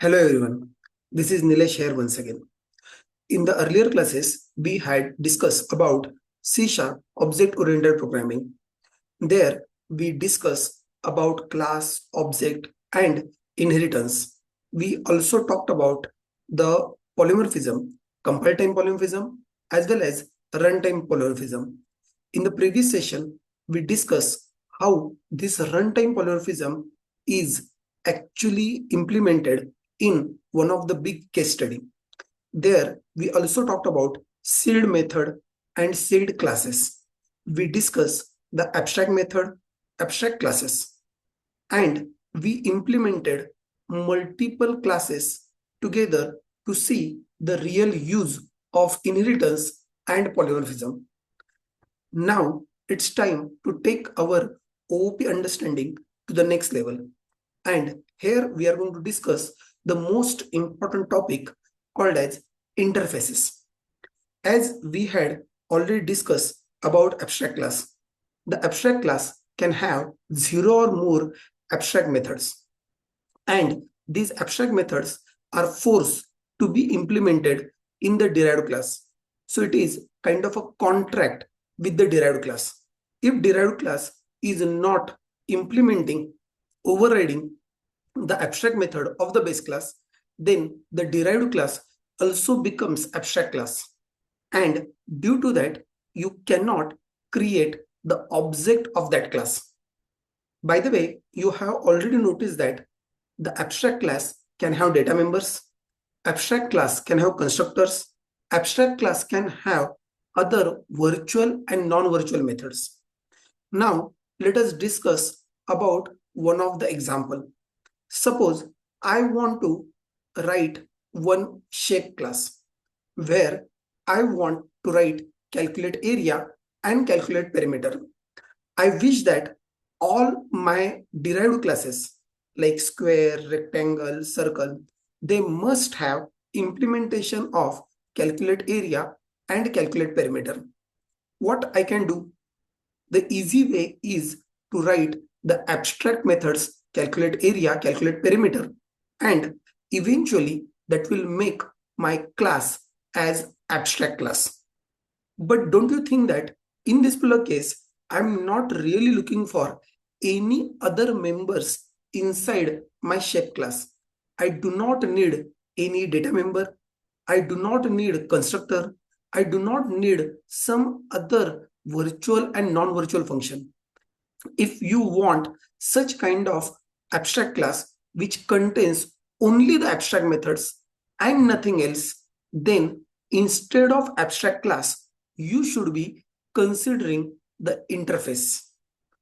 Hello everyone, this is Nilesh here once again. In the earlier classes, we had discussed about C# object-oriented programming. There, we discussed about class, object, and inheritance. We also talked about the polymorphism, compile-time polymorphism, as well as runtime polymorphism. In the previous session, we discussed how this runtime polymorphism is actually implemented in one of the big case study. There, we also talked about seed method and seed classes. We discussed the abstract method, abstract classes, and we implemented multiple classes together to see the real use of inheritance and polymorphism. Now it's time to take our OOP understanding to the next level. And here we are going to discuss the most important topic called as interfaces. As we had already discussed about abstract class, the abstract class can have 0 or more abstract methods. And these abstract methods are forced to be implemented in the derived class. So it is kind of a contract with the derived class. If derived class is not implementing, overriding the abstract method of the base class, then the derived class also becomes abstract class. And due to that, you cannot create the object of that class. By the way, you have already noticed that the abstract class can have data members, abstract class can have constructors, abstract class can have other virtual and non-virtual methods. Now, let us discuss about one of the example. Suppose I want to write one shape class where I want to write calculate area and calculate perimeter. I wish that all my derived classes like square, rectangle, circle, they must have implementation of calculate area and calculate perimeter. What I can do? The easy way is to write the abstract methods calculate area, calculate perimeter, and eventually that will make my class as abstract class. But don't you think that in this particular case, I'm not really looking for any other members inside my shape class. I do not need any data member. I do not need constructor. I do not need some other virtual and non-virtual function. If you want such kind of abstract class which contains only the abstract methods and nothing else, then instead of abstract class, you should be considering the interface.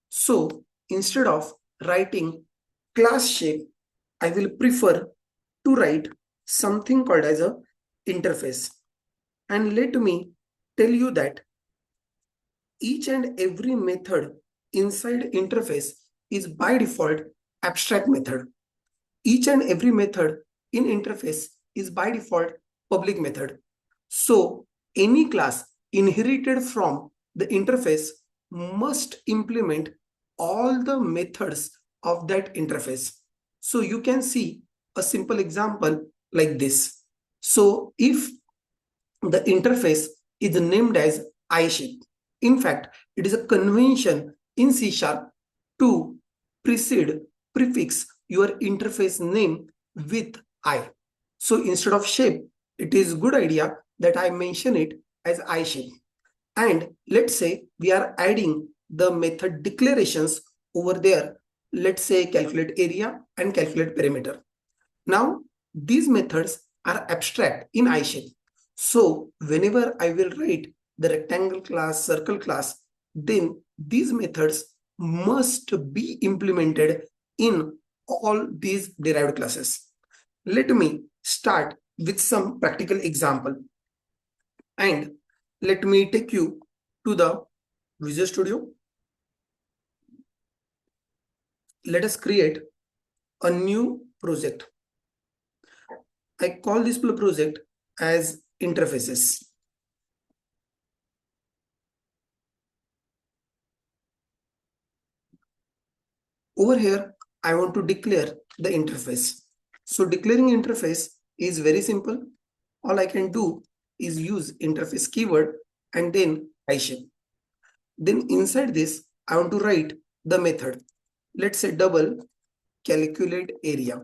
So instead of writing class shape, I will prefer to write something called as a interface. And let me tell you that each and every method inside interface is by default abstract method. Each and every method in interface is by default public method. So any class inherited from the interface must implement all the methods of that interface. So you can see a simple example like this. So if the interface is named as iShape, in fact, it is a convention in C# to precede, prefix your interface name with I. So instead of shape, it is good idea that I mention it as iShape. And let's say we are adding the method declarations over there. Let's say calculate area and calculate perimeter. Now, these methods are abstract in iShape. So whenever I will write the rectangle class, circle class, then these methods must be implemented in all these derived classes. Let me start with some practical example. And let me take you to the Visual Studio. Let us create a new project. I call this project as interfaces. Over here, I want to declare the interface. So declaring interface is very simple. All I can do is use interface keyword and then iShape. Then inside this, I want to write the method. Let's say double calculate area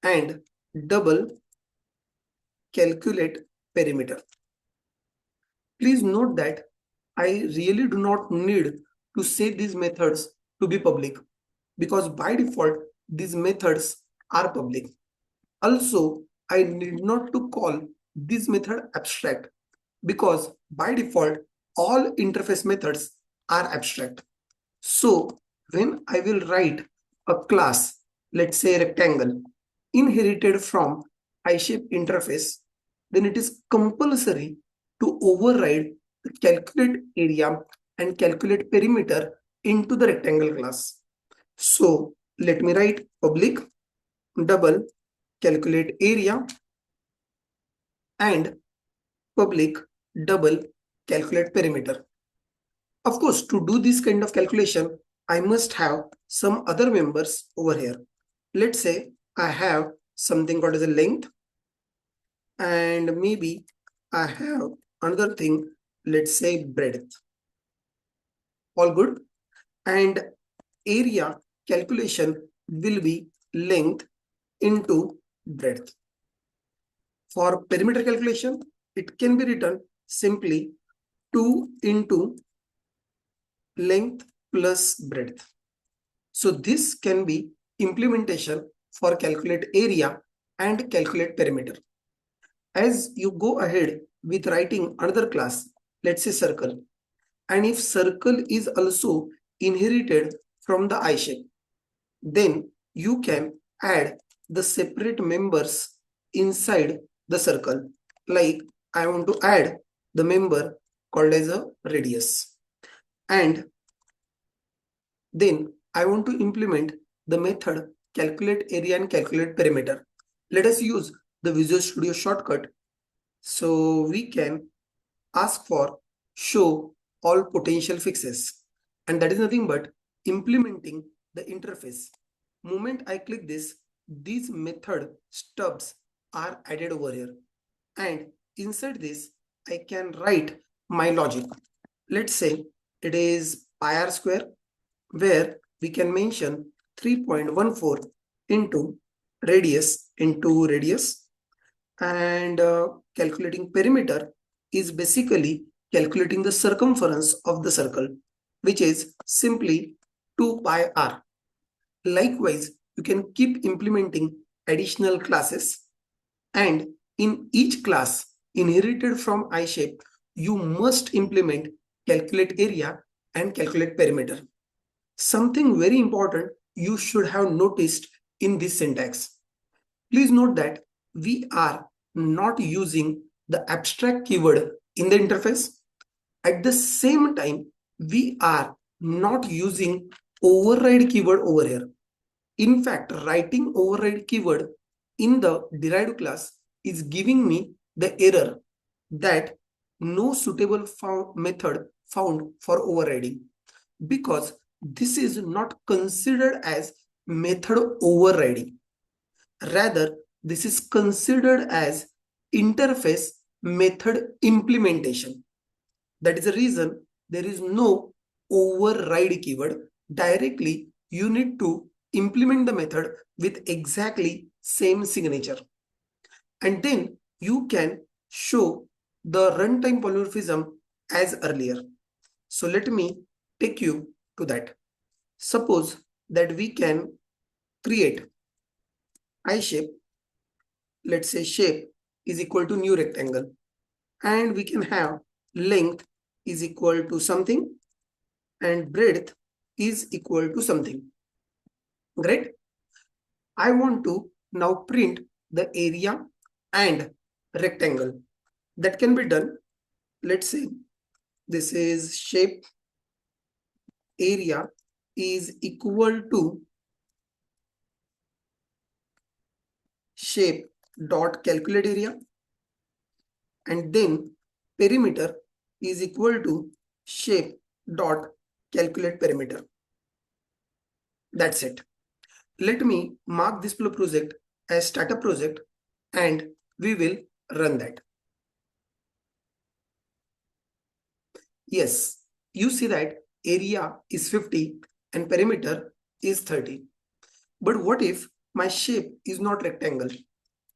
and double calculate perimeter. Please note that I really do not need to set these methods to be public because by default, these methods are public. Also, I need not to call this method abstract because by default, all interface methods are abstract. So when I will write a class, let's say rectangle, inherited from iShape interface, then it is compulsory to override the calculate area and calculate perimeter into the rectangle class. So let me write public double calculate area and public double calculate perimeter. Of course, to do this kind of calculation, I must have some other members over here. Let's say I have something called as a length, and maybe I have another thing, let's say breadth. All good. And area calculation will be length into breadth. For perimeter calculation, it can be written simply 2 into length plus breadth. So this can be implementation for calculate area and calculate perimeter. As you go ahead with writing another class, let's say circle, and if circle is also inherited from the iShape, then you can add the separate members inside the circle. Like I want to add the member called as a radius, and then I want to implement the method calculate area and calculate perimeter. Let us use the Visual Studio shortcut. So we can ask for show all potential fixes. And that is nothing but implementing the interface. Moment I click this, these method stubs are added over here. And inside this, I can write my logic. Let's say it is pi r square, where we can mention 3.14 into radius and calculating perimeter is basically calculating the circumference of the circle, which is simply 2 pi r. Likewise, you can keep implementing additional classes, and in each class inherited from iShape, you must implement calculate area and calculate perimeter. Something very important you should have noticed in this syntax. Please note that we are not using the abstract keyword in the interface. At the same time, we are not using override keyword over here. In fact, writing override keyword in the derived class is giving me the error that no suitable method found for overriding, because this is not considered as method overriding. Rather, this is considered as interface method implementation. That is the reason there is no override keyword. Directly, you need to implement the method with exactly same signature. And then you can show the runtime polymorphism as earlier. So let me take you to that. Suppose that we can create iShape. Let's say shape is equal to new rectangle, and we can have length is equal to something and breadth is equal to something. Great. I want to now print the area and rectangle. That can be done. Let's say this is shape area is equal to shape dot calculate area, and then perimeter is equal to shape dot calculate perimeter. That's it. Let me mark this project as startup project and we will run that. Yes, you see that area is 50 and perimeter is 30. But what if my shape is not rectangle?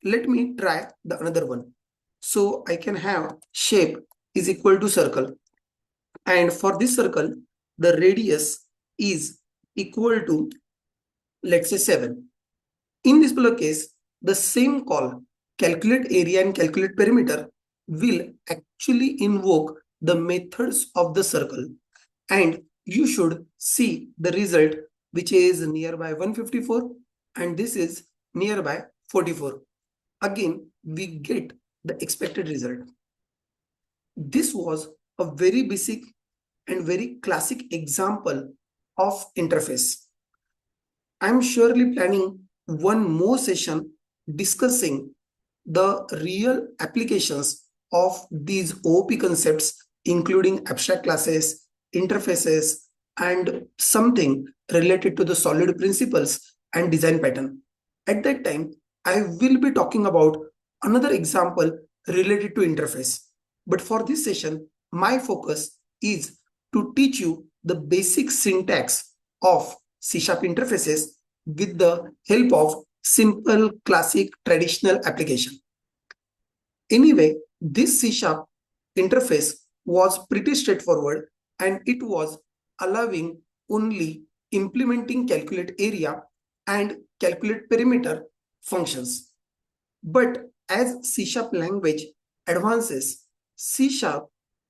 Let me try the another one. So I can have shape is equal to circle. And for this circle, the radius is equal to, let's say, 7. In this particular case, the same call, calculate area and calculate perimeter, will actually invoke the methods of the circle. And you should see the result, which is nearby 154 and this is nearby 44. Again, we get the expected result. This was a very basic and very classic example of interface. I'm surely planning one more session discussing the real applications of these OOP concepts, including abstract classes, interfaces, and something related to the solid principles and design pattern. At that time, I will be talking about another example related to interface. But for this session, my focus is to teach you the basic syntax of C# interfaces with the help of simple, classic, traditional application. Anyway, this C# interface was pretty straightforward and it was allowing only implementing calculate area and calculate perimeter functions. But as C# language advances, C#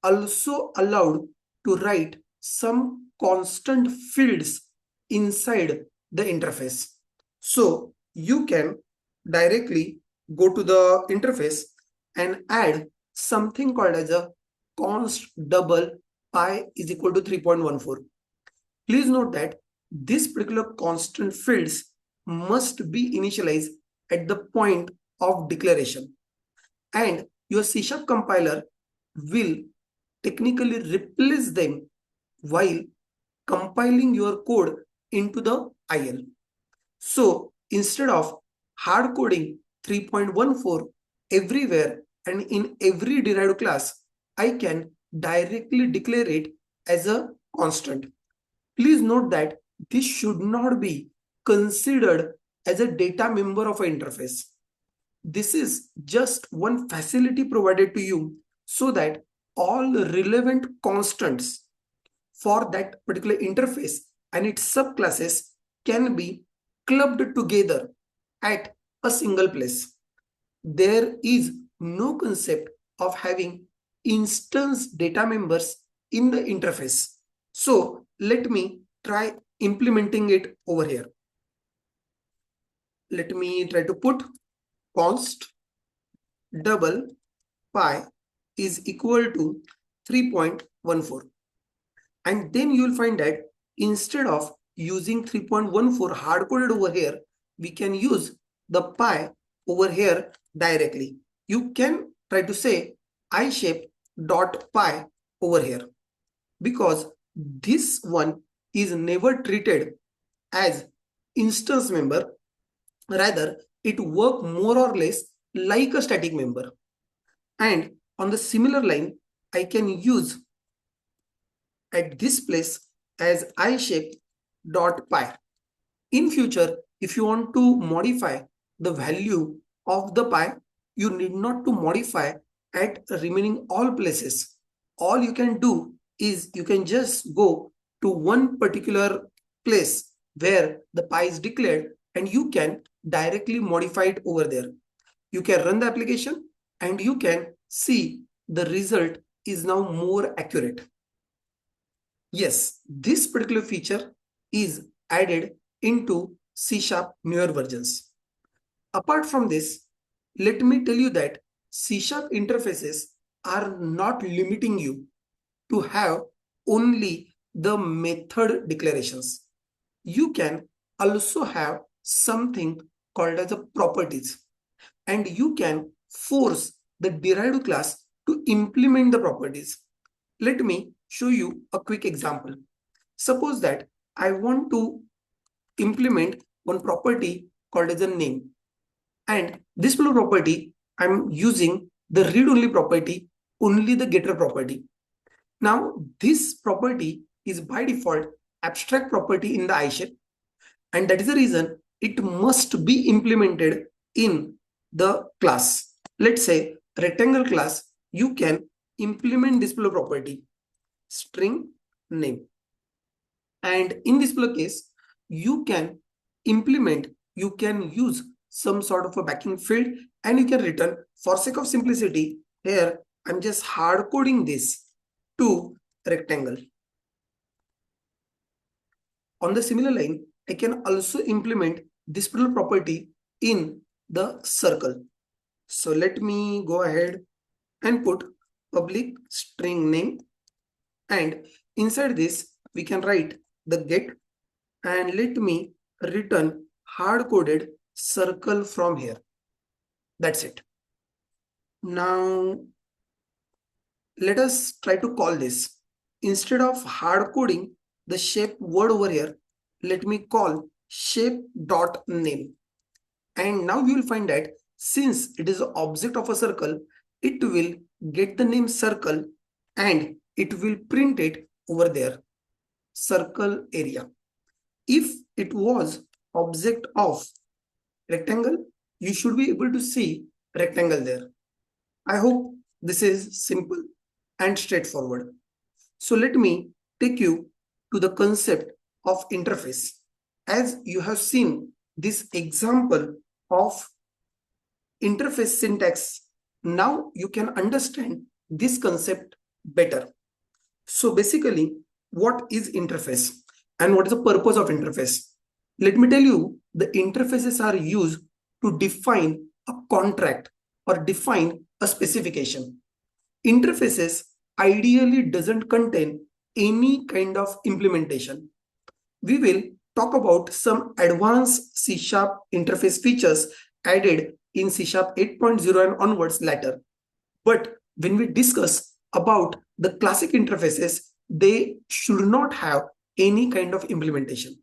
also allowed to write some constant fields inside the interface. So you can directly go to the interface and add something called as a const double pi is equal to 3.14. Please note that this particular constant fields must be initialized at the point of declaration, and your C# compiler will technically replace them while compiling your code into the IL. So instead of hard coding 3.14 everywhere and in every derived class, I can directly declare it as a constant. Please note that this should not be considered as a data member of an interface. This is just one facility provided to you so that all relevant constants for that particular interface and its subclasses can be clubbed together at a single place. There is no concept of having instance data members in the interface. So let me try implementing it over here. Let me try to put const double pi is equal to 3.14. And then you will find that instead of using 3.14 hard-coded over here, we can use the pi over here directly. You can try to say ishape.pi over here, because this one is never treated as instance member. Rather, it works more or less like a static member. And on the similar line, I can use at this place as ishape.pi. In future, if you want to modify the value of the pi, you need not to modify at remaining all places. All you can do is you can just go to one particular place where the pi is declared and you can directly modify it over there. You can run the application and you can see the result is now more accurate. Yes, this particular feature is added into C# newer versions. Apart from this, let me tell you that C# interfaces are not limiting you to have only the method declarations. You can also have something called as the properties, and you can force the derived class to implement the properties. Let me show you a quick example. Suppose that I want to implement one property called as a name. And this flow property, I'm using the read-only property, only the getter property. Now, this property is by default abstract property in the iShape, and that is the reason it must be implemented in the class. Let's say rectangle class, you can implement this flow property, string name. And in this case, you can use some sort of a backing field, and you can return. For sake of simplicity, here I'm just hard coding this to rectangle. On the similar line, I can also implement this particular property in the circle. So let me go ahead and put public string name, and inside this we can write the get, and let me return hard-coded circle from here. That's it. Now let us try to call this. Instead of hard coding the shape word over here, let me call shape.name. And now you will find that since it is an object of a circle, it will get the name circle and it will print it over there, circle area. If it was object of rectangle, you should be able to see rectangle there. I hope this is simple and straightforward. So let me take you to the concept of interface. As you have seen this example of interface syntax, now you can understand this concept better. So basically, what is interface and what is the purpose of interface? Let me tell you, the interfaces are used to define a contract or define a specification. Interfaces ideally doesn't contain any kind of implementation. We will talk about some advanced C# interface features added in C# 8.0 and onwards later. But when we discuss about the classic interfaces, they should not have any kind of implementation.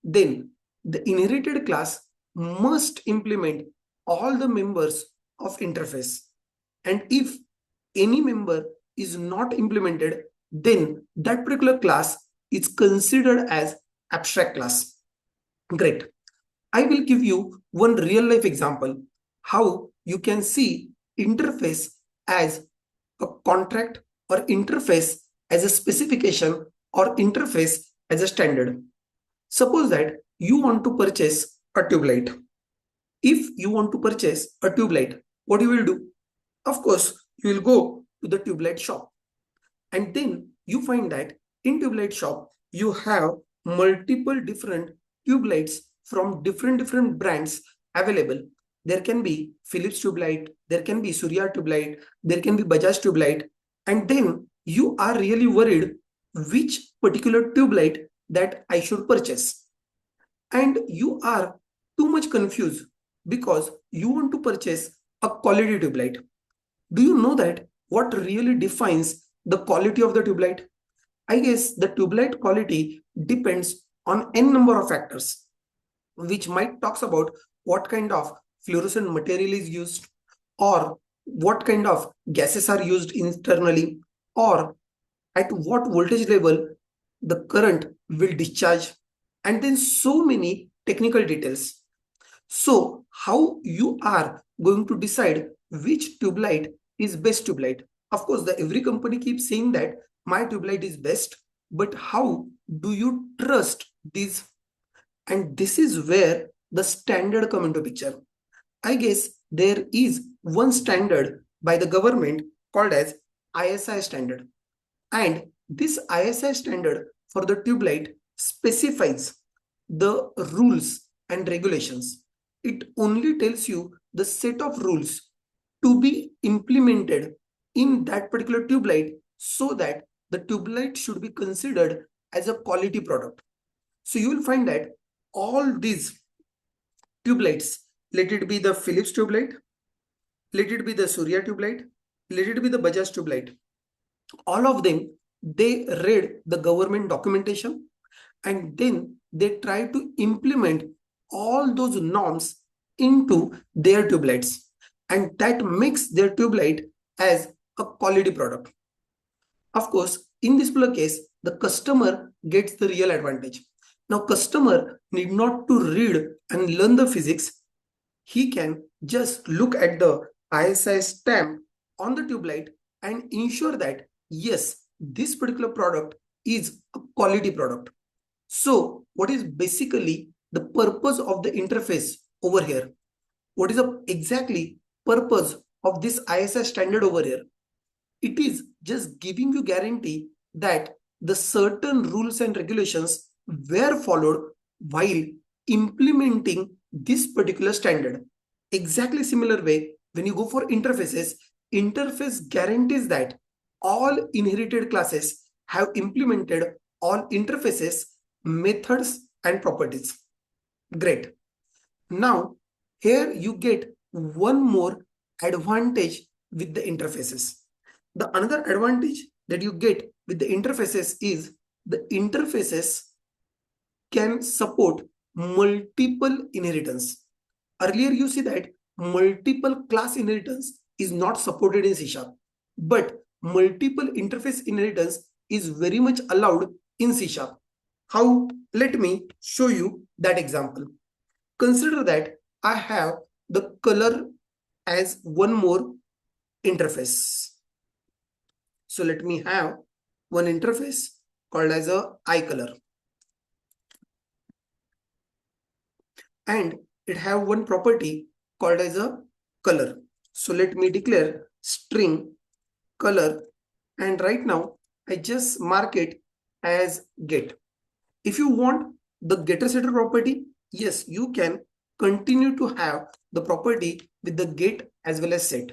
Then the inherited class must implement all the members of interface. And if any member is not implemented, then that particular class is considered as abstract class. Great. I will give you one real life example how you can see interface as a contract or interface as a specification or interface as a standard. Suppose that you want to purchase a tube light. If you want to purchase a tube light, what you will do? Of course, you will go to the tube light shop, and then you find that in tube light shop you have multiple different tube lights from different brands available. There can be Philips tube light, there can be Surya tube light, there can be Bajaj tube light, and then you are really worried which particular tube light that I should purchase. And you are too much confused because you want to purchase a quality tube light. Do you know that what really defines the quality of the tube light? I guess the tube light quality depends on n number of factors, which might talks about what kind of fluorescent material is used, or what kind of gases are used internally, or at what voltage level the current will discharge, and then so many technical details. So how you are going to decide which tube light is best tube light? Of course, every company keeps saying that my tube light is best, but how do you trust these? And this is where the standard come into picture. I guess there is one standard by the government called as ISI standard. And this ISI standard for the tube light specifies the rules and regulations. It only tells you the set of rules to be implemented in that particular tube light so that the tube light should be considered as a quality product. So you will find that all these tube lights, let it be the Philips tube light, let it be the Surya tube light, let it be the Bajaj tube light, all of them, they read the government documentation and then they try to implement all those norms into their tube lights, and that makes their tube light as a quality product. Of course, in this particular case, the customer gets the real advantage. Now, customer need not to read and learn the physics. He can just look at the ISI stamp on the tube light and ensure that yes, this particular product is a quality product. So what is basically the purpose of the interface over here? What is the exactly purpose of this ISI standard over here? It is just giving you guarantee that the certain rules and regulations were followed while implementing this particular standard. Exactly similar way, when you go for interfaces, interface guarantees that all inherited classes have implemented all interfaces, methods, and properties. Great. Now, here you get one more advantage with the interfaces. The another advantage that you get with the interfaces is the interfaces can support multiple inheritance. Earlier you see that multiple class inheritance is not supported in C#, but multiple interface inheritance is very much allowed in C#. How? Let me show you that example. Consider that I have the color as one more interface. So let me have one interface called as a eye color. And it have one property called as a color. So let me declare string color, and right now I just mark it as get. If you want the getter setter property, yes, you can continue to have the property with the get as well as set.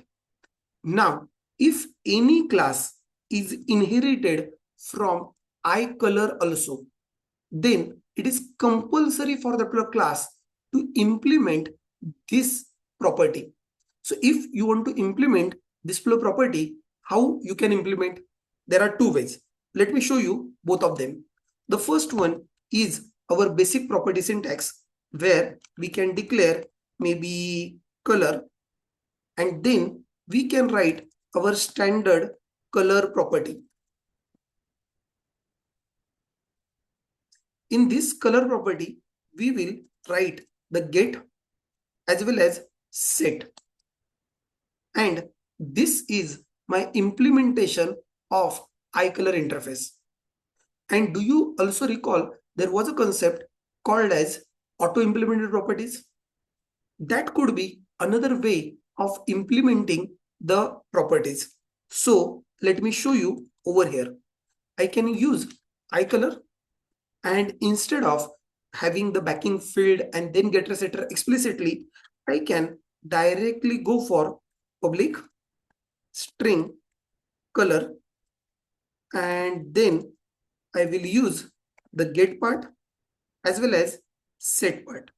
Now, if any class is inherited from eye color also, then it is compulsory for the class to implement this property. So if you want to implement this property, how you can implement? There are two ways. Let me show you both of them. The first one is our basic property syntax, where we can declare maybe color, and then we can write our standard color property. In this color property, we will write the get as well as set. And this is my implementation of eye color interface. And do you also recall there was a concept called as auto implemented properties? That could be another way of implementing the properties. So let me show you over here. I can use eye color, and instead of having the backing field and then getter setter explicitly, I can directly go for public string color, and then I will use the get part as well as set part.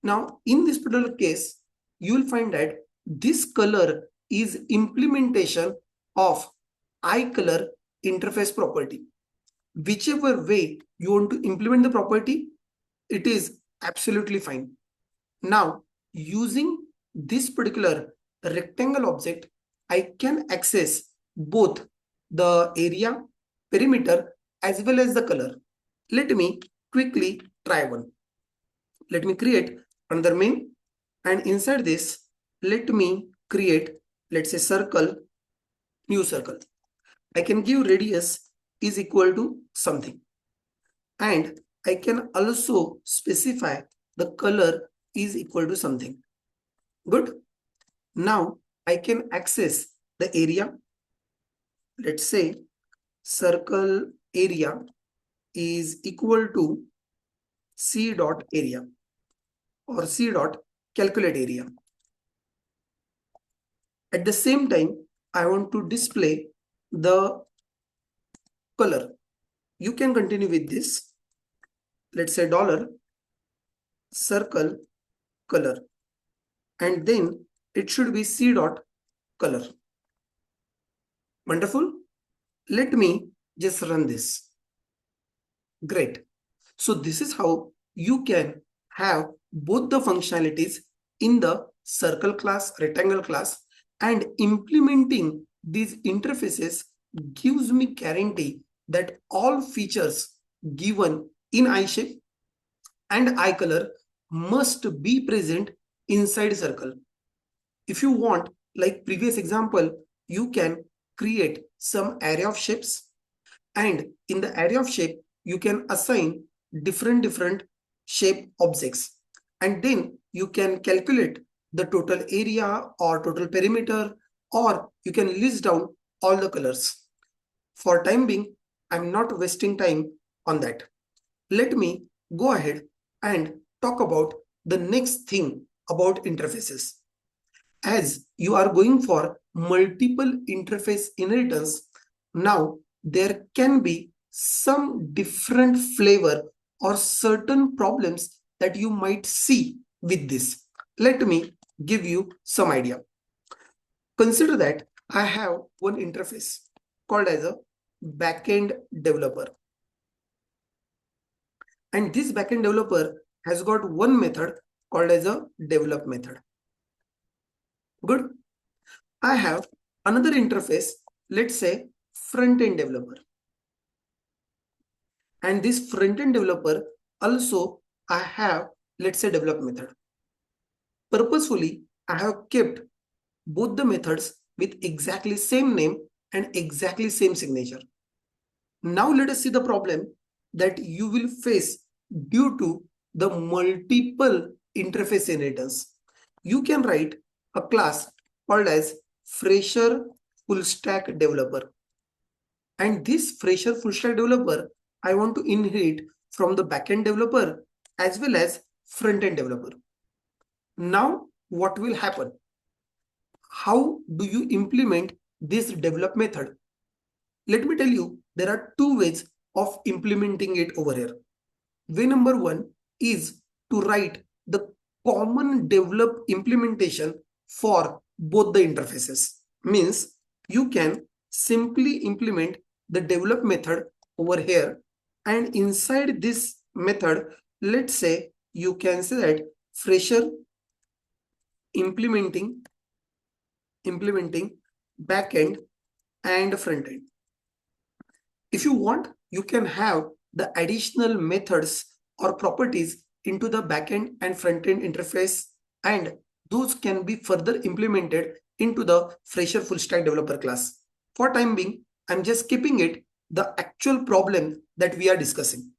Now, in this particular case, you will find that this color is implementation of eye color interface property. Whichever way you want to implement the property, it is absolutely fine. Now, using this particular rectangle object, I can access both the area, perimeter, as well as the color. Let me quickly try one. Let me create another main, and inside this, let me create, let's say, circle, new circle. I can give radius is equal to something, and I can also specify the color is equal to something. Good. Now I can access the area. Let's say circle area is equal to C dot area or C dot calculate area. At the same time, I want to display the color. You can continue with this. Let's say dollar circle color, and then it should be C dot color. Wonderful. Let me just run this. Great. So this is how you can have both the functionalities in the circle class, rectangle class, and implementing these interfaces gives me guarantee that all features given in eye shape and eye color must be present inside circle. If you want, like previous example, you can create some array of shapes, and in the array of shape you can assign different shape objects, and then you can calculate the total area or total perimeter, or you can list down all the colors. For time being, I'm not wasting time on that. Let me go ahead and talk about the next thing about interfaces. As you are going for multiple interface inheritance, now there can be some different flavor or certain problems that you might see with this. Let me give you some idea. Consider that I have one interface called as a backend developer. And this backend developer has got one method called as a develop method. Good. I have another interface, let's say front-end developer. And this front-end developer also I have, let's say, develop method. Purposefully, I have kept both the methods with exactly same name and exactly same signature. Now let us see the problem that you will face due to the multiple interface inheritance. You can write a class called as fresher full stack developer. And this fresher full stack developer, I want to inherit from the backend developer as well as front-end developer. Now, what will happen? How do you implement this develop method? Let me tell you, there are two ways of implementing it over here. Way number one is to write the common develop implementation for both the interfaces. Means you can simply implement the develop method over here, and inside this method, let's say you can say that fresher implementing backend and front end. If you want, you can have the additional methods or properties into the backend and front-end interface, and those can be further implemented into the fresher full stack developer class. For time being, I'm just keeping it the actual problem that we are discussing.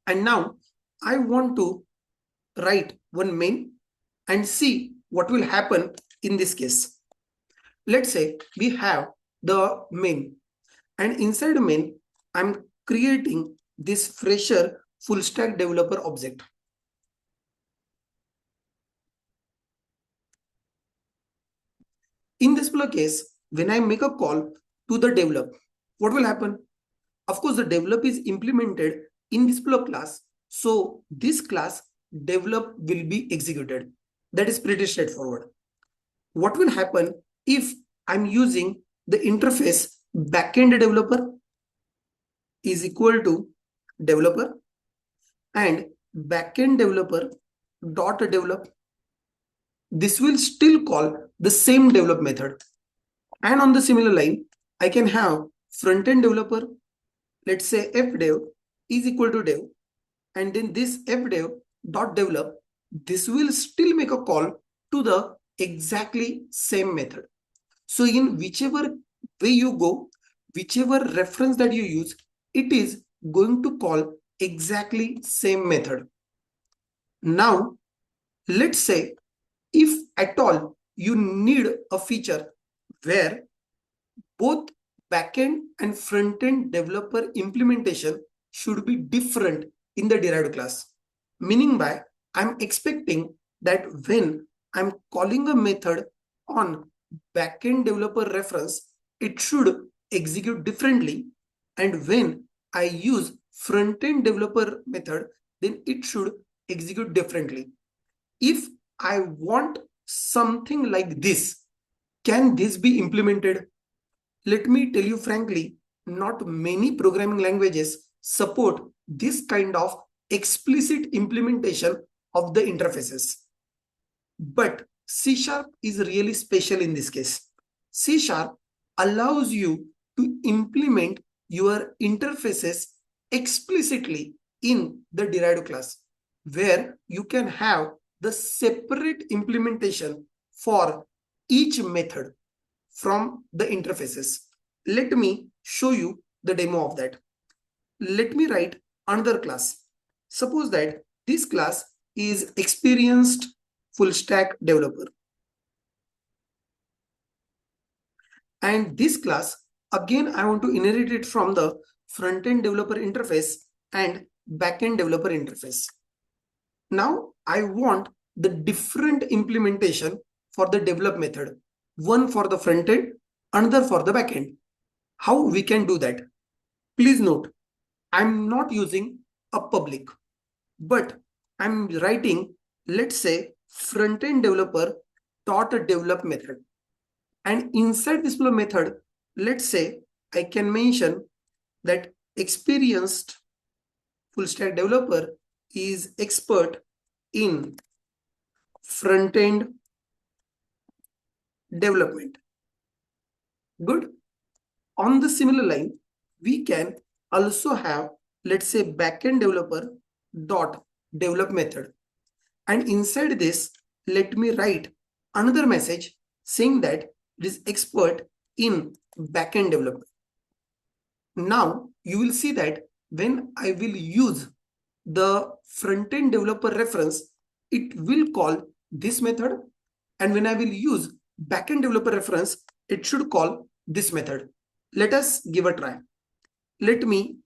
And now I want to write one main and see what will happen in this case. Let's say we have the main, and inside main, I'm creating this fresher full stack developer object. In this particular case, when I make a call to the develop, what will happen? Of course, the develop is implemented in this particular class. So this class develop will be executed. That is pretty straightforward. What will happen if I'm using the interface backend developer is equal to developer and backend developer dot develop? This will still call the same develop method. And on the similar line, I can have front-end developer, let's say fdev is equal to dev, and then this fdev dot develop, this will still make a call to the exactly same method. So in whichever way you go, whichever reference that you use, it is going to call exactly same method. Now, let's say if at all you need a feature where both backend and front-end developer implementation should be different in the derived class. Meaning by, I'm expecting that when I'm calling a method on backend developer reference, it should execute differently. And when I use front-end developer method, then it should execute differently. If I want something like this, can this be implemented? Let me tell you frankly, not many programming languages support this kind of explicit implementation of the interfaces. But C Sharp is really special in this case. C Sharp allows you to implement your interfaces explicitly in the derived class, where you can have the separate implementation for each method from the interfaces. Let me show you the demo of that. Let me write another class. Suppose that this class is experienced full stack developer. And this class, again, I want to inherit it from the front-end developer interface and back-end developer interface. Now I want the different implementation for the develop method, one for the front end, another for the back end. How we can do that? Please note, I'm not using a public, but I'm writing, let's say, front end developer dot develop method. And inside this method, let's say I can mention that experienced full stack developer is expert in front end development. Good. On the similar line, we can also have, let's say, backend developer dot develop method. And inside this, let me write another message saying that it is expert in backend development. Now you will see that when I will use the front-end developer reference, it will call this method. And when I will use backend developer reference, it should call this method. Let us give a try. Let me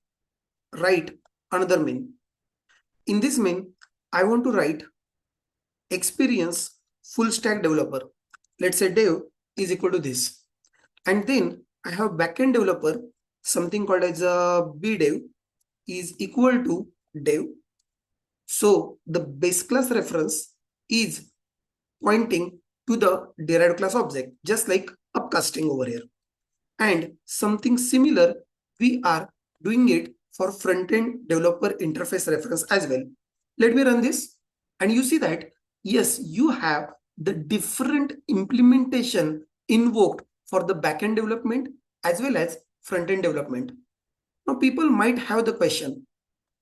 write another main. In this main, I want to write experience full stack developer. Let's say dev is equal to this. And then I have backend developer, something called as a bdev is equal to dev. So the base class reference is pointing to the derived class object, just like upcasting over here. And something similar, we are doing it for front-end developer interface reference as well. Let me run this. And you see that, yes, you have the different implementation invoked for the backend development as well as front-end development. Now, people might have the question,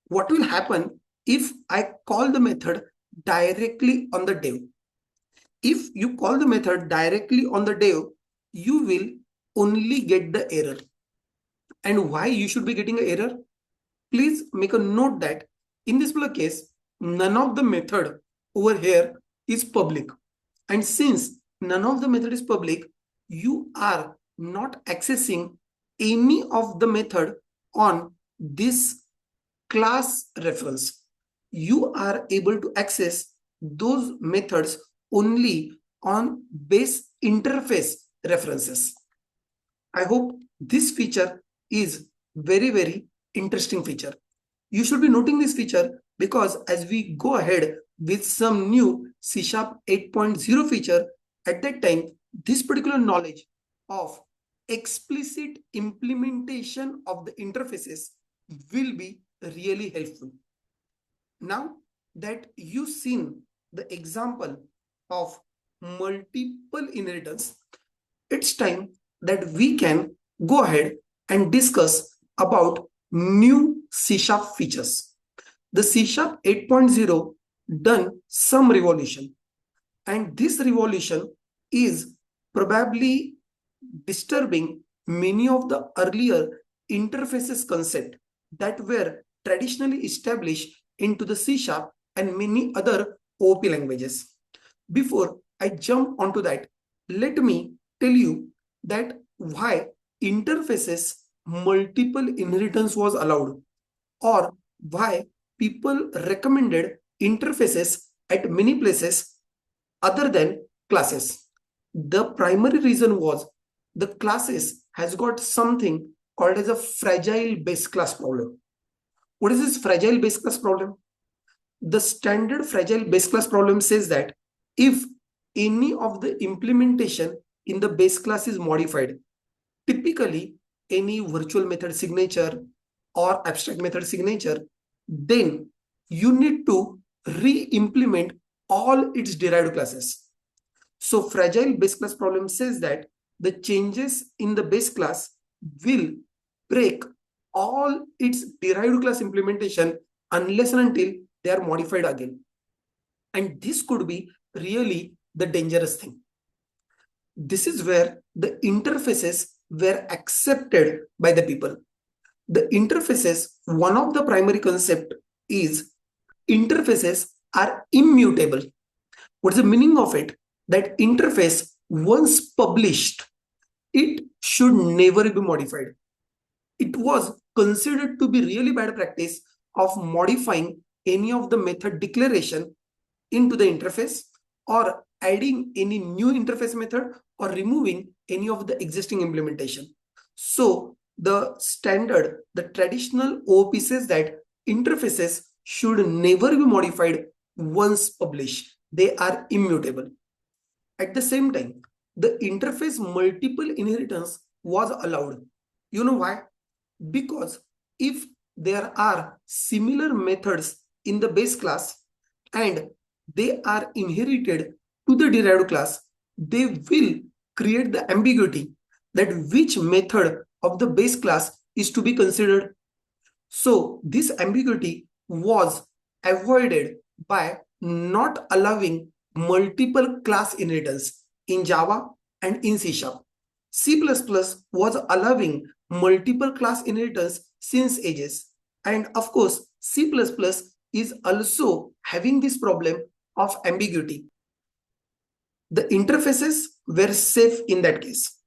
what will happen if I call the method directly on the dev? If you call the method directly on the dev, you will only get the error. And why you should be getting an error? Please make a note that in this particular case, none of the method over here is public. And since none of the method is public, you are not accessing any of the method on this class reference. You are able to access those methods only on base interface references. I hope this feature is very, very interesting feature. You should be noting this feature because as we go ahead with some new C# 8.0 feature, at that time, this particular knowledge of explicit implementation of the interfaces will be really helpful. Now that you've seen the example of multiple inheritance, it's time that we can go ahead and discuss about new C# features. The C# 8.0 done some revolution, and this revolution is probably disturbing many of the earlier interfaces concept that were traditionally established into the C# and many other OOP languages. Before I jump onto that, let me tell you that why interfaces multiple inheritance was allowed, or why people recommended interfaces at many places other than classes. The primary reason was the classes has got something called as a fragile base class problem. What is this fragile base class problem? The standard fragile base class problem says that if any of the implementation in the base class is modified, typically any virtual method signature or abstract method signature, then you need to re-implement all its derived classes. So fragile base class problem says that the changes in the base class will break all its derived class implementation unless and until they are modified again. And this could be really the dangerous thing. This is where the interfaces were accepted by the people. The interfaces, one of the primary concept is interfaces are immutable. What's the meaning of it? That interface once published, it should never be modified. It was considered to be really bad practice of modifying any of the method declaration into the interface or adding any new interface method or removing any of the existing implementation. So the standard, the traditional OOP says that interfaces should never be modified once published. They are immutable. At the same time, the interface multiple inheritance was allowed. You know why? Because if there are similar methods in the base class and they are inherited to the derived class, they will create the ambiguity that which method of the base class is to be considered. So this ambiguity was avoided by not allowing multiple class inheritance in Java and in C#. C++ was allowing multiple class inheritance since ages. And of course, C++ is also having this problem of ambiguity. The interfaces were safe in that case.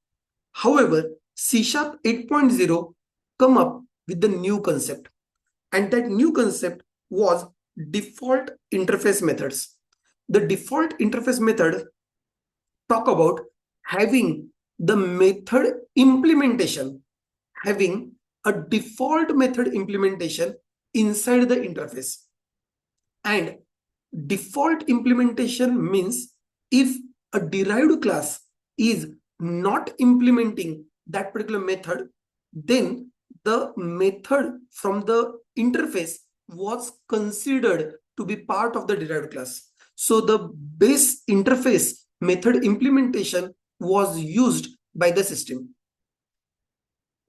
However, C# 8.0 come up with the new concept. And that new concept was default interface methods. The default interface method talk about having the method implementation, having a default method implementation inside the interface. And default implementation means if a derived class is not implementing that particular method, then the method from the interface was considered to be part of the derived class. So the base interface method implementation was used by the system.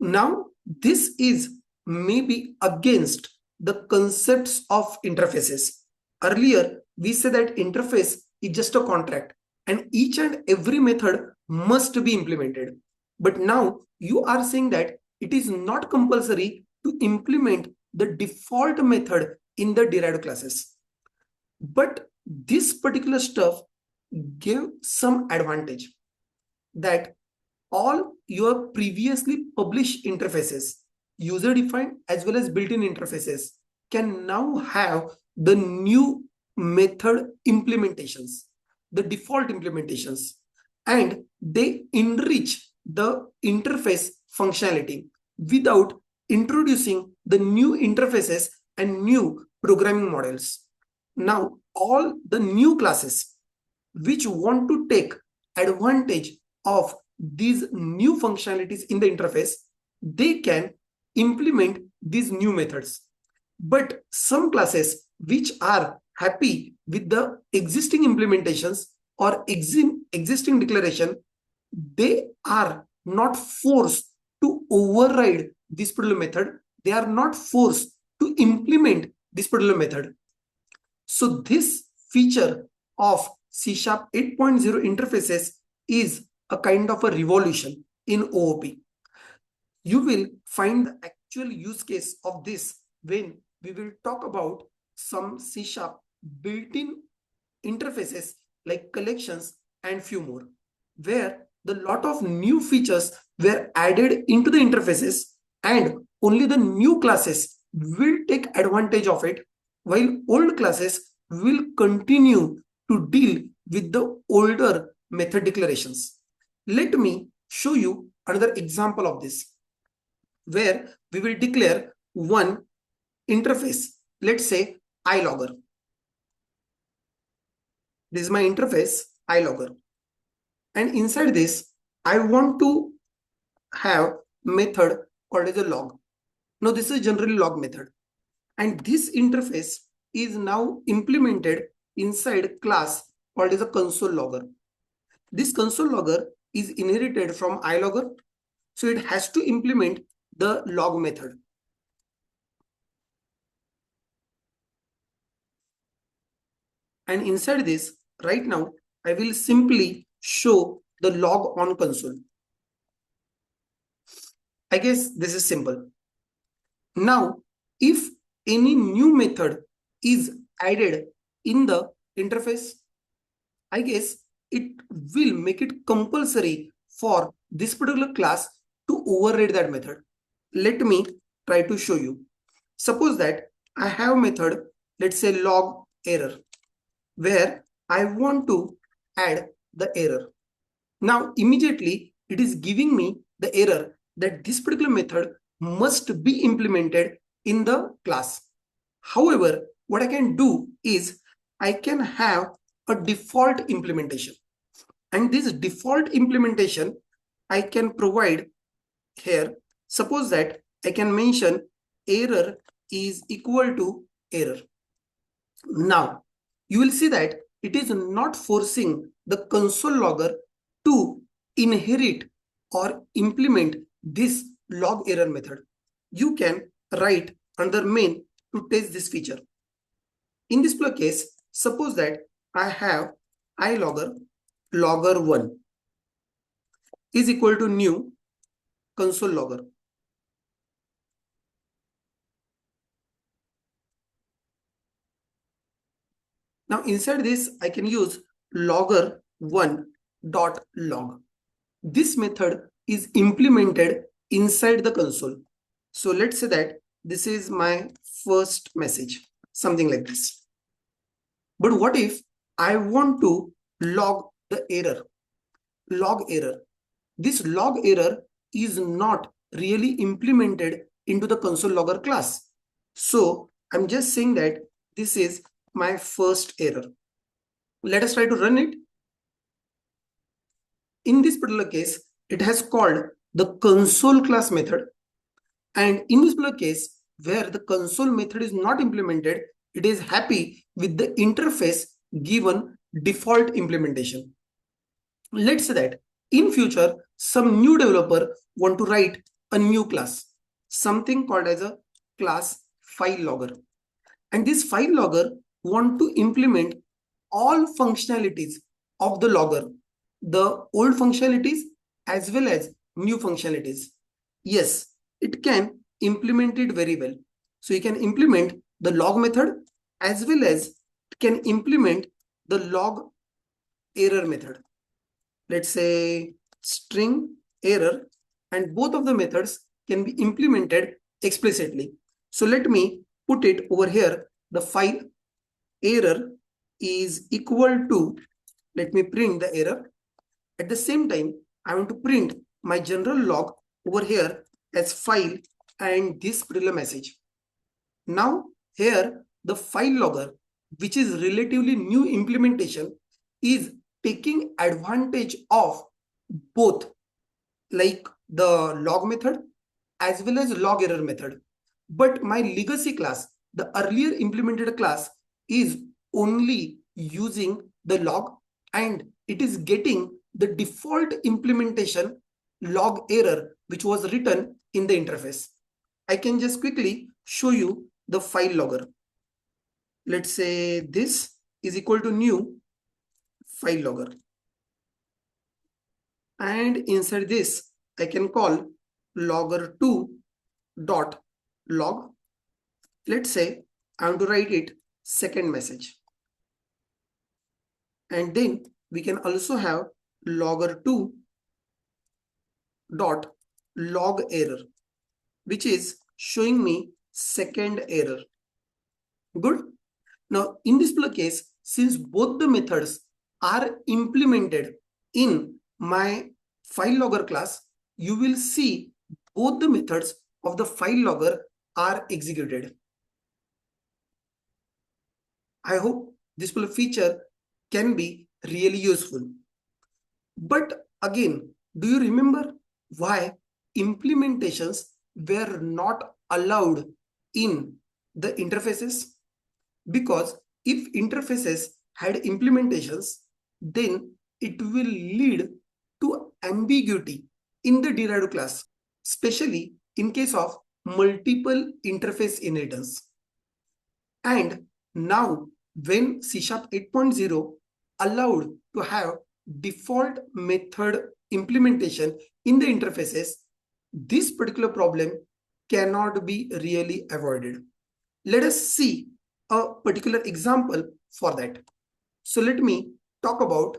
Now, this is maybe against the concepts of interfaces. Earlier, we said that interface is just a contract and each and every method must be implemented. But now you are saying that it is not compulsory to implement the default method in the derived classes. But this particular stuff gave some advantage that all your previously published interfaces, user-defined as well as built-in interfaces, can now have the new method implementations, the default implementations, and they enrich the interface functionality without introducing the new interfaces and new programming models. Now, all the new classes which want to take advantage of these new functionalities in the interface, they can implement these new methods. But some classes which are happy with the existing implementations or existing declaration, they are not forced to override this particular method. They are not forced to implement this particular method. So this feature of C# 8.0 interfaces is a kind of a revolution in OOP. You will find the actual use case of this when we will talk about some C# built-in interfaces like collections and few more, where the lot of new features were added into the interfaces and only the new classes will take advantage of it, while old classes will continue to deal with the older method declarations. Let me show you another example of this, where we will declare one interface, let's say iLogger. This is my interface iLogger, and inside this I want to have method called as a log. Now this is generally log method, and this interface is now implemented inside class called as a console logger. This console logger is inherited from ilogger, so it has to implement the log method. And inside this, right now, I will simply show the log on console. I guess this is simple. Now, if any new method is added in the interface, I guess it will make it compulsory for this particular class to override that method. Let me try to show you. Suppose that I have a method, let's say log error, where I want to add the error. Now, immediately it is giving me the error that this particular method must be implemented in the class. However, what I can do is I can have a default implementation. And this default implementation I can provide here. Suppose that I can mention error is equal to error. Now, you will see that it is not forcing the console logger to inherit or implement this log error method. You can write under main to test this feature. In this particular case, suppose that I have logger1 is equal to new console logger. Now inside this, I can use logger1.log. This method is implemented inside the console. So let's say that this is my first message, something like this. But what if I want to log the error? Log error. This log error is not really implemented into the console logger class. So I'm just saying that this is my first error. Let us try to run it. In this particular case, it has called the console class method. And in this particular case, where the console method is not implemented, it is happy with the interface given default implementation. Let's say that in future, some new developer want to write a new class, something called as a class file logger. And this file logger want to implement all functionalities of the logger, the old functionalities as well as new functionalities. Yes, it can implement it very well. So you can implement the log method as well as it can implement the log error method. Let's say string error, and both of the methods can be implemented explicitly. So let me put it over here. The file error is equal to, let me print the error. At the same time, I want to print my general log over here as file and this particular message. Now here the file logger, which is relatively new implementation, is taking advantage of both, like the log method as well as log error method. But my legacy class, the earlier implemented class, is only using the log, and it is getting the default implementation log error which was written in the interface. I can just quickly show you the file logger. Let's say this is equal to new file logger. And inside this, I can call logger2.log. Let's say I want to write it second message. And then we can also have logger2.log error, which is showing me second error. Good. Now in this particular case, since both the methods are implemented in my file logger class, you will see both the methods of the file logger are executed. I hope this particular feature can be really useful. But again, do you remember why implementations were not allowed in the interfaces? Because if interfaces had implementations, then it will lead to ambiguity in the derived class, especially in case of multiple interface inheritance. And now when C# 8.0 allowed to have default method implementation in the interfaces, this particular problem cannot be really avoided. Let us see a particular example for that. So let me talk about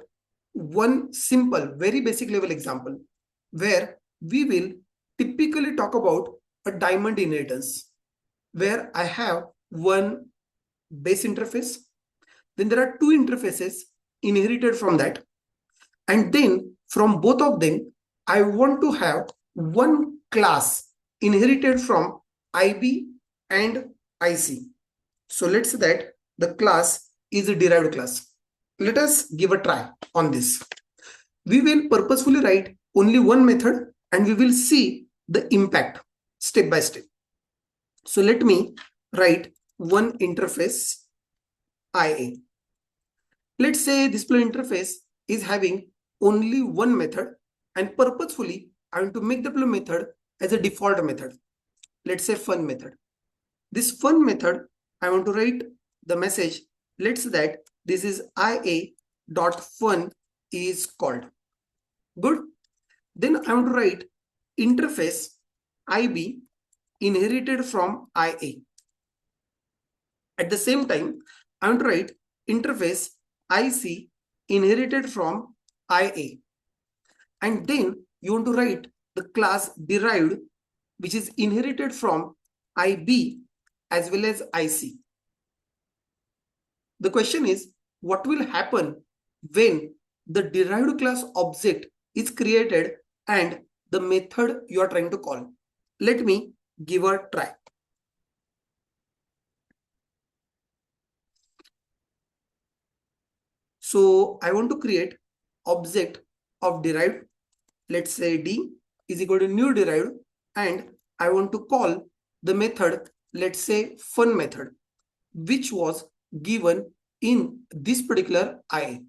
one simple, very basic level example where we will typically talk about a diamond inheritance, where I have one base interface, then there are two interfaces inherited from that, and then from both of them I want to have one class inherited from IB and IC. So let's say that the class is a derived class. Let us give a try on this. We will purposefully write only one method and we will see the impact step by step. So let me write one interface IA. Let's say this interface is having only one method, and purposefully I want to make the method as a default method. Let's say fun method. This fun method, I want to write the message. Let's say that this is ia.fun is called. Good. Then I want to write interface IB inherited from IA. At the same time, I want to write interface IC inherited from IA. And then you want to write the class derived, which is inherited from IB as well as IC. The question is, what will happen when the derived class object is created and the method you are trying to call? Let me give a try. So I want to create object of derived. Let's say D is equal to new derived, and I want to call the method, let's say fun method, which was given in this particular IA.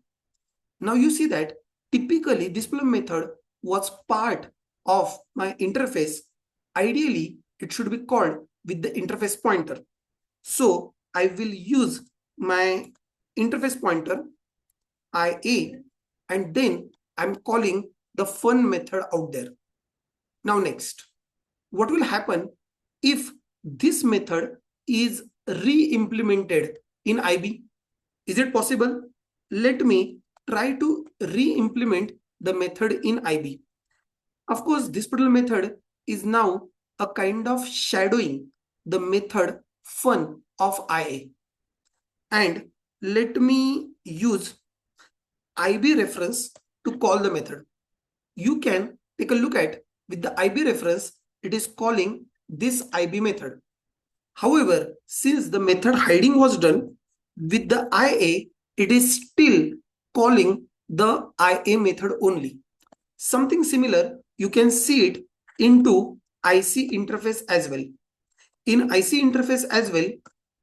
Now you see that typically this method was part of my interface. Ideally, it should be called with the interface pointer. So I will use my interface pointer IA, and then I'm calling the fun method out there. Now next, what will happen if this method is re-implemented in IB? Is it possible? Let me try to re-implement the method in IB. Of course, this particular method is now a kind of shadowing the method fun of IA. And let me use IB reference to call the method. You can take a look at with the IB reference, it is calling this IB method. However, since the method hiding was done with the IA, it is still calling the IA method only. Something similar, you can see it into IC interface as well. In IC interface as well,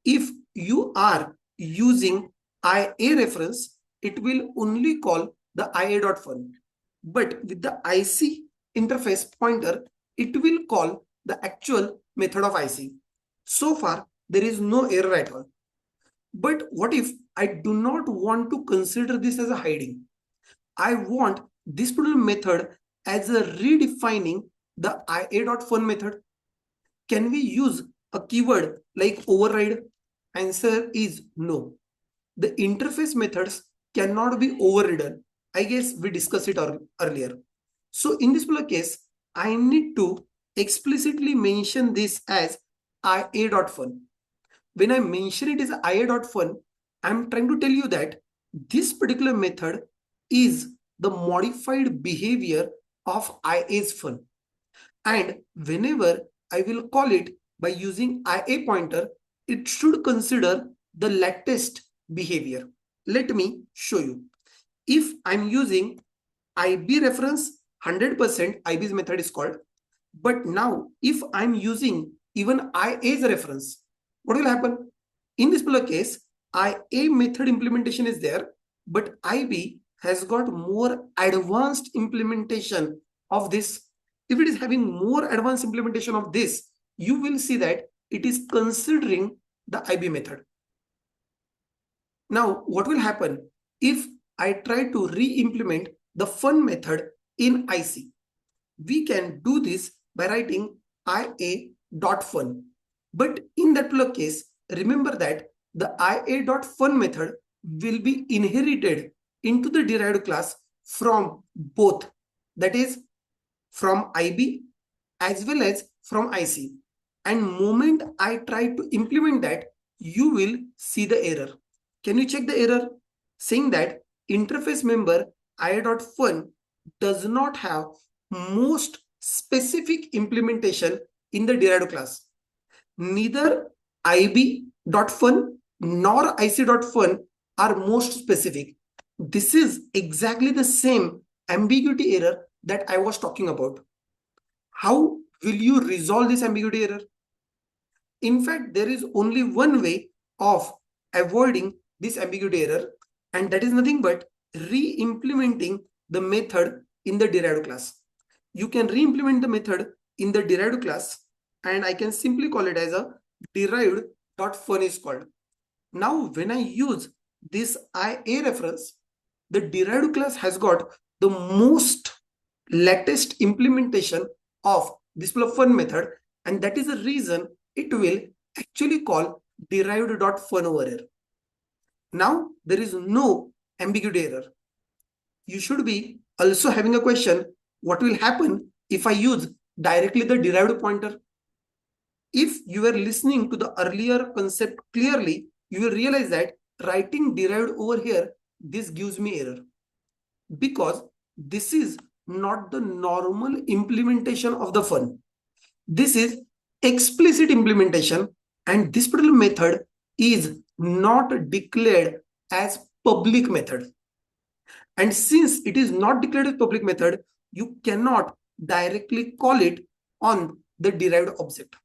if you are using IA reference, it will only call the ia.fun. But with the IC interface pointer, it will call the actual method of IC. So far, there is no error at all. But what if I do not want to consider this as a hiding? I want this particular method as a redefining the ia.fun method. Can we use a keyword like override? Answer is no. The interface methods cannot be overridden. I guess we discussed it earlier. So in this particular case, I need to explicitly mention this as ia.fun. When I mention it as ia.fun, I'm trying to tell you that this particular method is the modified behavior of ia's fun. And whenever I will call it by using ia pointer, it should consider the latest behavior. Let me show you. If I'm using IB reference, 100% IB's method is called. But now if I'm using even IA's reference, what will happen? In this particular case, IA method implementation is there, but IB has got more advanced implementation of this, if it is having more advanced implementation of this, you will see that it is considering the IB method. Now, what will happen if I try to re-implement the fun method in IC? We can do this by writing ia.fun. But in that particular case, remember that the ia.fun method will be inherited into the derived class from both, that is from IB as well as from IC. And moment I try to implement that, you will see the error. Can you check the error? Saying that interface member ia.fun does not have most specific implementation in the derived class. Neither IB.fun nor IC.fun are most specific. This is exactly the same ambiguity error that I was talking about. How will you resolve this ambiguity error? In fact, there is only one way of avoiding this ambiguity error, and that is nothing but re-implementing the method in the derived class. You can re-implement the method in the derived class, and I can simply call it as a derived.fun is called. Now, when I use this IA reference, the derived class has got the most latest implementation of this fun method, and that is the reason it will actually call derived.fun over here. Now, there is no ambiguity error. You should be also having a question, what will happen if I use directly the derived pointer? If you are listening to the earlier concept clearly, you will realize that writing derived over here, this gives me error, because this is not the normal implementation of the fun. This is explicit implementation, and this particular method is not declared as public method. And since it is not declared as public method, you cannot directly call it on the derived object.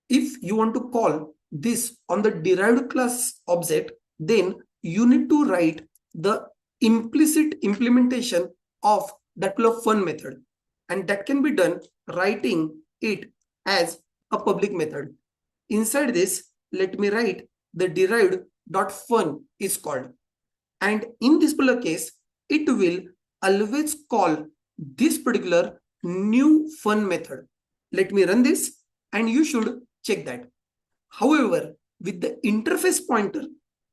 If you want to call this on the derived class object, then you need to write the implicit implementation of that fun method, and that can be done writing it as a public method. Inside this, let me write the derived.fun is called, and in this particular case, it will always call this particular new fun method. Let me run this, and you should check that. However, with the interface pointer,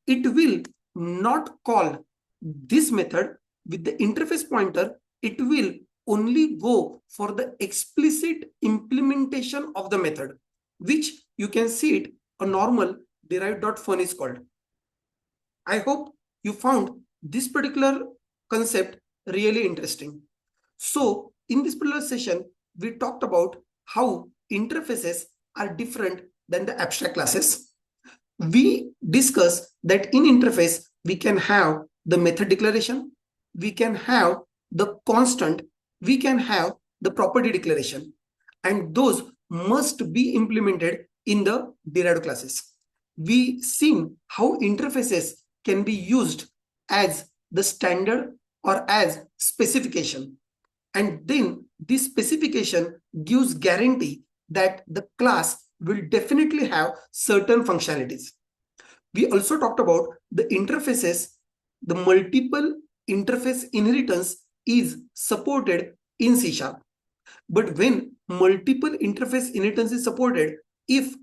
it will not call this method. With the interface pointer, it will only go for the explicit implementation of the method, which you can see it a normal derived.fun is called. I hope you found this particular concept really interesting. So in this particular session, we talked about how interfaces are different than the abstract classes. We discussed that in interface, we can have the method declaration, we can have the constant, we can have the property declaration, and those must be implemented in the derived classes. We seen how interfaces can be used as the standard or as specification, and then this specification gives guarantee that the class will definitely have certain functionalities. We also talked about the interfaces. The multiple interface inheritance is supported in C#. But when multiple interface inheritance is supported, if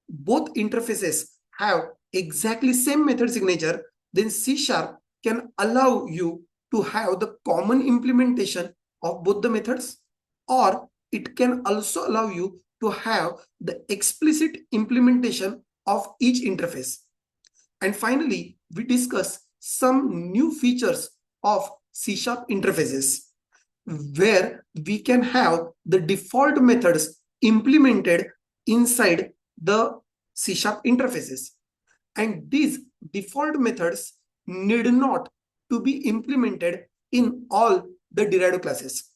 both interfaces have exactly same method signature, then C# can allow you to have the common implementation of both the methods, or it can also allow you to have the explicit implementation of each interface. And finally, we discuss some new features of C# interfaces, where we can have the default methods implemented inside the C# interfaces. And these default methods need not to be implemented in all the derived classes.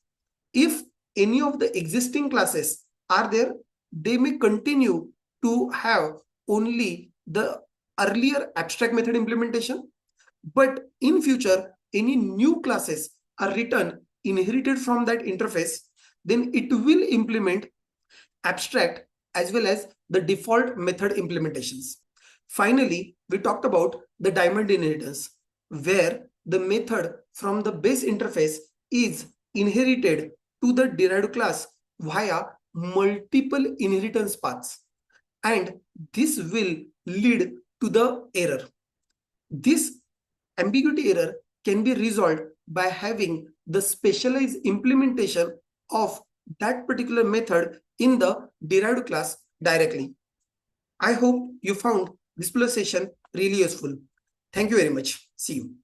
If any of the existing classes are there, they may continue to have only the earlier abstract method implementation, but in future any new classes are written inherited from that interface, then it will implement abstract as well as the default method implementations. Finally, we talked about the diamond inheritance, where the method from the base interface is inherited to the derived class via multiple inheritance paths, and this will lead to the error. This ambiguity error can be resolved by having the specialized implementation of that particular method in the derived class directly. I hope you found this session really useful. Thank you very much. See you.